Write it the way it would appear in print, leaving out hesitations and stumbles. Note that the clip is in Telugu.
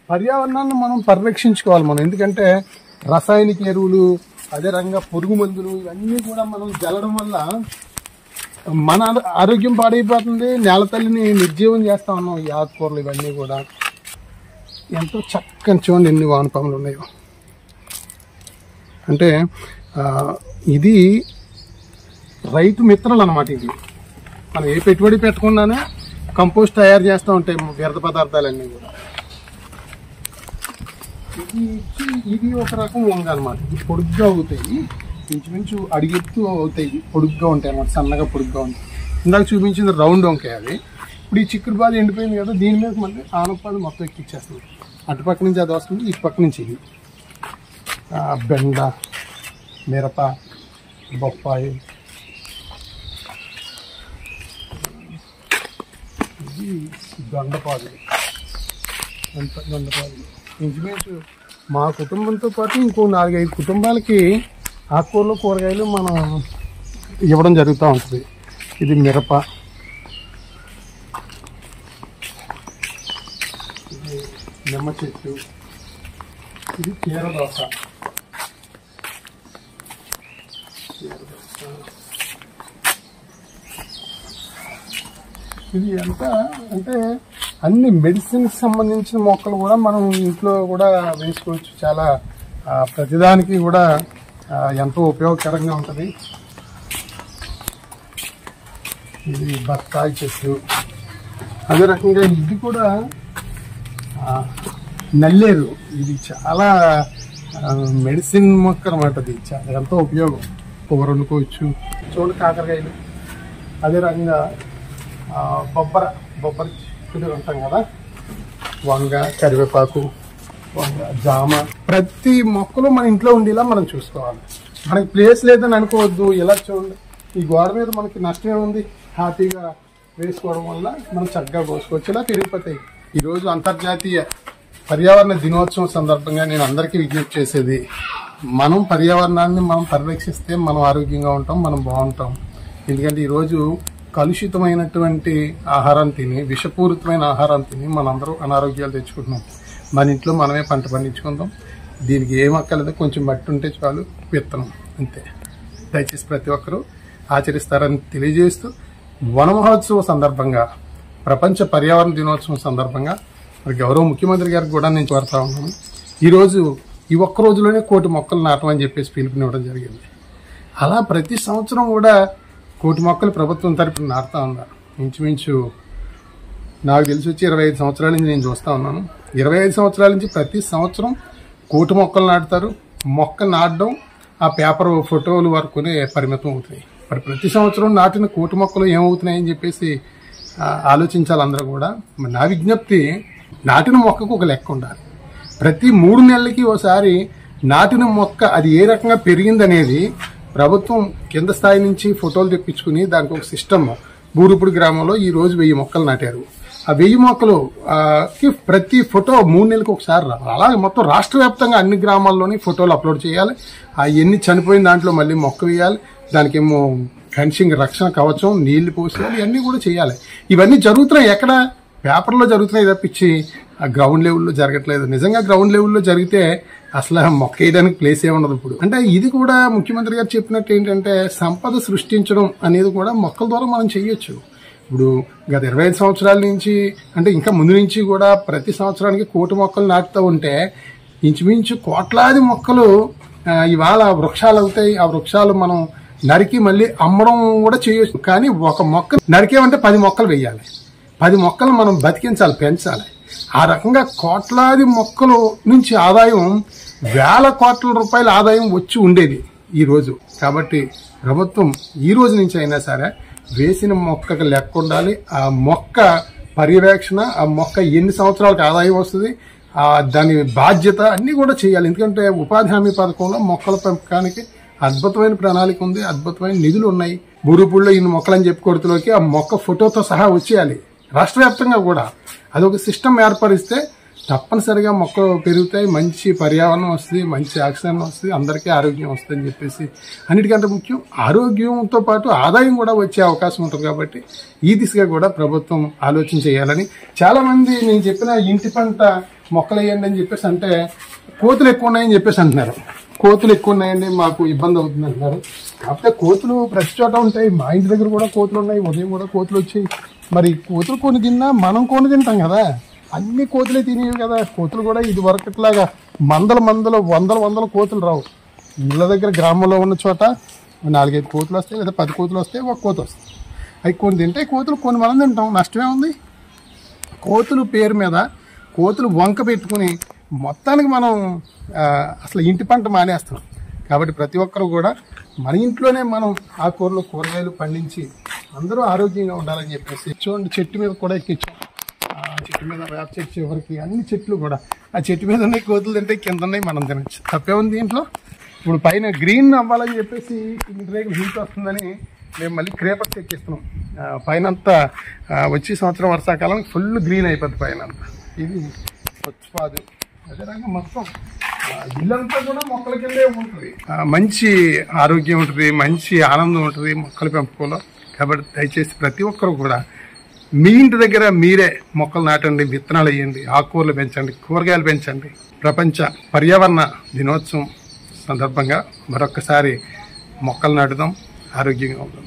పర్యావరణాన్ని మనం పరిరక్షించుకోవాలి మనం. ఎందుకంటే రసాయనిక ఎరువులు, అదే రకంగా పురుగు మందులు ఇవన్నీ కూడా మనం జల్లడం వల్ల మన ఆరోగ్యం పాడైపోతుంది. నేల తల్లిని నిర్జీవం చేస్తా ఉన్నాం. ఈ ఆకుకూరలు ఇవన్నీ కూడా ఎంతో చక్కని చూడండి ఎన్ని వానపాములు ఉన్నాయో. అంటే ఇది రైతు మిత్రులు అన్నమాట. ఇది మనం ఏ పెట్టుబడి పెట్టకుండానే కంపోస్ట్ తయారు చేస్తూ ఉంటాయి వ్యర్థ పదార్థాలన్నీ కూడా. ఇది ఒక రకం వంగ అనమాట. ఇది పొడుగ్గా అవుతాయి, ఇంచుమించు అడిగెత్తు అవుతాయి, పొడుగ్గా ఉంటాయి అన్నమాట, సన్నగా పొడుగ్గా ఉంటాయి. ఇందాక చూపించింది రౌండ్ వంకాయ అది. ఇప్పుడు ఈ చిక్కుడు బాధ ఎండిపోయింది కదా, దీని మీద మళ్ళీ ఆనపాదు మొత్తం ఎక్కిచ్చేస్తుంది. అటుపక్క నుంచి అది వస్తుంది, ఇటుపక్క నుంచి ఇది. బెండ, మిరప, బొప్పాయి, ఇది దొండపాదు. దొండపాదు ఇంచుమించు మా కుటుంబంతో పాటు ఇంకో 4-5 కుటుంబాలకి ఆకుకూరలు కూరగాయలు మనం ఇవ్వడం జరుగుతూ ఉంటుంది. ఇది మిరప, ఇది నిమ్మ చెట్టు, ఇది కీరదోస, ఇది ఎంత అంటే అన్ని మెడిసిన్కి సంబంధించిన మొక్కలు కూడా మనం ఇంట్లో కూడా వేసుకోవచ్చు. చాలా ప్రతిదానికి కూడా ఎంతో ఉపయోగకరంగా ఉంటుంది. ఇది బత్తాయి చెట్టు, అదే రకంగా ఇది కూడా నల్లేరు. ఇది చాలా మెడిసిన్ మొక్క అనమాట. అది చాలా ఎంతో ఉపయోగం. కూర వండుకోవచ్చు. చూడండి కాకరకాయలు, అదే రకంగా బొబ్బరి చెట్టు అంటాం కదా, వంగ, కరివేపాకు, వంగ, జామ. ప్రతి మొక్కలు మన ఇంట్లో ఉండేలా మనం చూసుకోవాలి. మనకి ప్లేస్ లేదని అనుకోవద్దు. ఇలా చూడండి, ఈ గోడ మీద మనకి నష్టమే ఉంది. హ్యాపీగా వేసుకోవడం వల్ల మనం చక్కగా కోసుకోవచ్చు. ఇలా పెరిగిపోతాయి. ఈరోజు అంతర్జాతీయ పర్యావరణ దినోత్సవం సందర్భంగా నేను అందరికీ విజ్ఞప్తి చేసేది, మనం పర్యావరణాన్ని మనం పరిరక్షిస్తే మనం ఆరోగ్యంగా ఉంటాం, మనం బాగుంటాం. ఎందుకంటే ఈరోజు కలుషితమైనటువంటి ఆహారం తిని, విషపూరితమైన ఆహారం తిని మనందరూ అనారోగ్యాలు తెచ్చుకుంటున్నాం. మన ఇంట్లో మనమే పంట పండించుకుందాం. దీనికి ఏం అక్కర్లేదు, కొంచెం మట్టి ఉంటే చాలు, విత్తనం అంతే. దయచేసి ప్రతి ఒక్కరూ ఆచరిస్తారని తెలియజేస్తూ, వన మహోత్సవం సందర్భంగా, ప్రపంచ పర్యావరణ దినోత్సవం సందర్భంగా మరి గౌరవ ముఖ్యమంత్రి గారికి కూడా నేను కోరుతా ఉన్నాను. ఈరోజు ఈ ఒక్క రోజులోనే 1 కోటి మొక్కలు నాటమని చెప్పేసి పిలుపునివ్వడం జరిగింది. అలా ప్రతి సంవత్సరం కూడా 1 కోటి మొక్కలు ప్రభుత్వం తరపున నాటుతా ఉన్నారు. ఇంచుమించు నాకు తెలిసి వచ్చి 25 సంవత్సరాల నుంచి నేను చూస్తూ ఉన్నాను. 25 సంవత్సరాల నుంచి ప్రతి సంవత్సరం 1 కోటి మొక్కలు నాటుతారు. మొక్క నాటడం ఆ పేపర్ ఫోటోలు వరకునే పరిమితం అవుతాయి. మరి ప్రతి సంవత్సరం నాటిన 1 కోటి మొక్కలు ఏమవుతున్నాయని చెప్పేసి ఆలోచించాలి అందరూ కూడా. మరి నా విజ్ఞప్తి, నాటిన మొక్కకు ఒక లెక్క ఉండాలి. ప్రతి 3 నెలలకి ఒకసారి నాటిన మొక్క అది ఏ రకంగా పెరిగిందనేది ప్రభుత్వం కింద స్థాయి నుంచి ఫోటోలు తెప్పించుకుని దానికి ఒక సిస్టమ్. బూరుపుడి గ్రామంలో ఈ రోజు 1000 మొక్కలు నాటారు. ఆ 1000 మొక్కలు ప్రతి ఫోటో 3 నెలలకు ఒకసారి రావాలి. అలాగే మొత్తం రాష్ట్ర వ్యాప్తంగా అన్ని గ్రామాల్లోని ఫోటోలు అప్లోడ్ చేయాలి. ఆ ఎన్ని చనిపోయిన దాంట్లో మళ్ళీ మొక్క వేయాలి. దానికేమో ఫెన్సింగ్, రక్షణ కవచం, నీళ్లు పోసేయాలి. ఇవన్నీ కూడా చేయాలి. ఇవన్నీ జరుగుతున్నాయి, ఎక్కడ పేపర్లో జరుగుతున్నాయి తప్పించి ఆ గ్రౌండ్ లెవెల్లో జరగట్లేదు. నిజంగా గ్రౌండ్ లెవెల్లో జరిగితే అసలు మొక్క వేయడానికి ప్లేస్ ఏముండదు. ఇప్పుడు అంటే ఇది కూడా ముఖ్యమంత్రి గారు చెప్పినట్టు ఏంటంటే, సంపద సృష్టించడం అనేది కూడా మొక్కల ద్వారా మనం చేయొచ్చు. ఇప్పుడు గత 25 సంవత్సరాల నుంచి, అంటే ఇంకా ముందు నుంచి కూడా ప్రతి సంవత్సరానికి 1 కోటి మొక్కలు నాటుతూ ఉంటే ఇంచుమించు కోట్లాది మొక్కలు ఇవాళ వృక్షాలు అవుతాయి. ఆ వృక్షాలు మనం నరికి మళ్ళీ అమ్మడం కూడా చేయొచ్చు. కానీ ఒక మొక్క నరికేమంటే 10 మొక్కలు వేయాలి. 10 మొక్కలు మనం బతికించాలి, పెంచాలి. ఆ రకంగా కోట్లాది మొక్కలు నుంచి ఆదాయం, వేల కోట్ల రూపాయల ఆదాయం వచ్చి ఉండేది ఈ రోజు. కాబట్టి ప్రభుత్వం ఈ రోజు నుంచి అయినా సరే వేసిన మొక్కకు లెక్క ఉండాలి. ఆ మొక్క పర్యవేక్షణ, ఆ మొక్క ఎన్ని సంవత్సరాలకు ఆదాయం వస్తుంది, దాని బాధ్యత అన్ని కూడా చేయాలి. ఎందుకంటే ఉపాధి హామీ పథకంలో మొక్కల పెంపకానికి అద్భుతమైన ప్రణాళిక ఉంది, అద్భుతమైన నిధులు ఉన్నాయి. బూరుపుల్లో ఇన్ని మొక్కలని చెప్పుకోవడంలోకి ఆ మొక్క ఫోటోతో సహా వచ్చేయాలి. రాష్ట్ర వ్యాప్తంగా కూడా అదొక సిస్టమ్ ఏర్పరిస్తే తప్పనిసరిగా మొక్కలు పెరుగుతాయి, మంచి పర్యావరణం వస్తుంది, మంచి ఆక్సిజన్ వస్తుంది, అందరికీ ఆరోగ్యం వస్తుంది అని చెప్పేసి. అన్నిటికంటే ముఖ్యం ఆరోగ్యంతో పాటు ఆదాయం కూడా వచ్చే అవకాశం ఉంటుంది. కాబట్టి ఈ దిశగా కూడా ప్రభుత్వం ఆలోచన చేయాలని, చాలామంది నేను చెప్పిన ఇంటి పంట మొక్కలు వేయండి అని చెప్పేసి అంటే కోతులు ఎక్కువ ఉన్నాయని చెప్పేసి అంటున్నారు. కోతులు ఎక్కువ ఉన్నాయండి, మాకు ఇబ్బంది అవుతుంది అంటున్నారు. కాకపోతే కోతులు ప్రతి చోట ఉంటాయి. మా ఇంటి దగ్గర కూడా కోతులు ఉన్నాయి, ఉదయం కూడా కోతులు వచ్చాయి. మరి కోతులు కొని తిన్నా మనం కొని తింటాం కదా, అన్ని కోతులే తినేవి కదా. కోతులు కూడా ఇది వరకట్లాగా వందల కోతులు రావు. ఇళ్ళ దగ్గర గ్రామంలో ఉన్న చోట 4-5 కోతులు వస్తాయి, లేదా 10 కోతులు వస్తాయి, ఒక కోత వస్తాయి. అవి కొన్ని తింటాయి కోతులు, కొన్ని మనం తింటాం, నష్టమే ఉంది. కోతులు పేరు మీద కోతులు వంక పెట్టుకుని మొత్తానికి మనం అసలు ఇంటి పంట మానేస్తాం. కాబట్టి ప్రతి ఒక్కరు కూడా మన ఇంట్లోనే మనం ఆకుకూరలు కూరగాయలు పండించి అందరూ ఆరోగ్యంగా ఉండాలని చెప్పేసి. చూడండి, చెట్టు మీద కూడా ఎక్కించాం. చెట్టు మీద వేప చెట్టు చివరికి అన్ని చెట్లు కూడా ఆ చెట్టు మీద ఉన్నాయి, కోతులు తింటే కింద ఉన్నాయి, మనం తినచ్చు, తప్పే ఉంది దీంట్లో. ఇప్పుడు పైన గ్రీన్ అవ్వాలని చెప్పేసి ఇంటి దగ్గర హీట్ వస్తుందని మేము మళ్ళీ క్రేపర్స్ ఎక్కిస్తున్నాం. పైన అంతా వచ్చే సంవత్సరం వర్షాకాలానికి ఫుల్ గ్రీన్ అయిపోద్ది పైన అంతా. ఇది పుష్పాదు. అదే రకంగా మొత్తం ఇల్లంతా కూడా మొక్కల కిందే ఉంటుంది. మంచి ఆరోగ్యం ఉంటుంది, మంచి ఆనందం ఉంటుంది మొక్కల పెంపకంలో. కాబట్టి దయచేసి ప్రతి ఒక్కరు కూడా మీ ఇంటి దగ్గర మీరే మొక్కలు నాటండి, విత్తనాలు వేయండి, ఆకుకూరలు పెంచండి, కూరగాయలు పెంచండి. ప్రపంచ పర్యావరణ దినోత్సవం సందర్భంగా మరొకసారి మొక్కలు నాటుదాం, ఆరోగ్యంగా ఉందాం.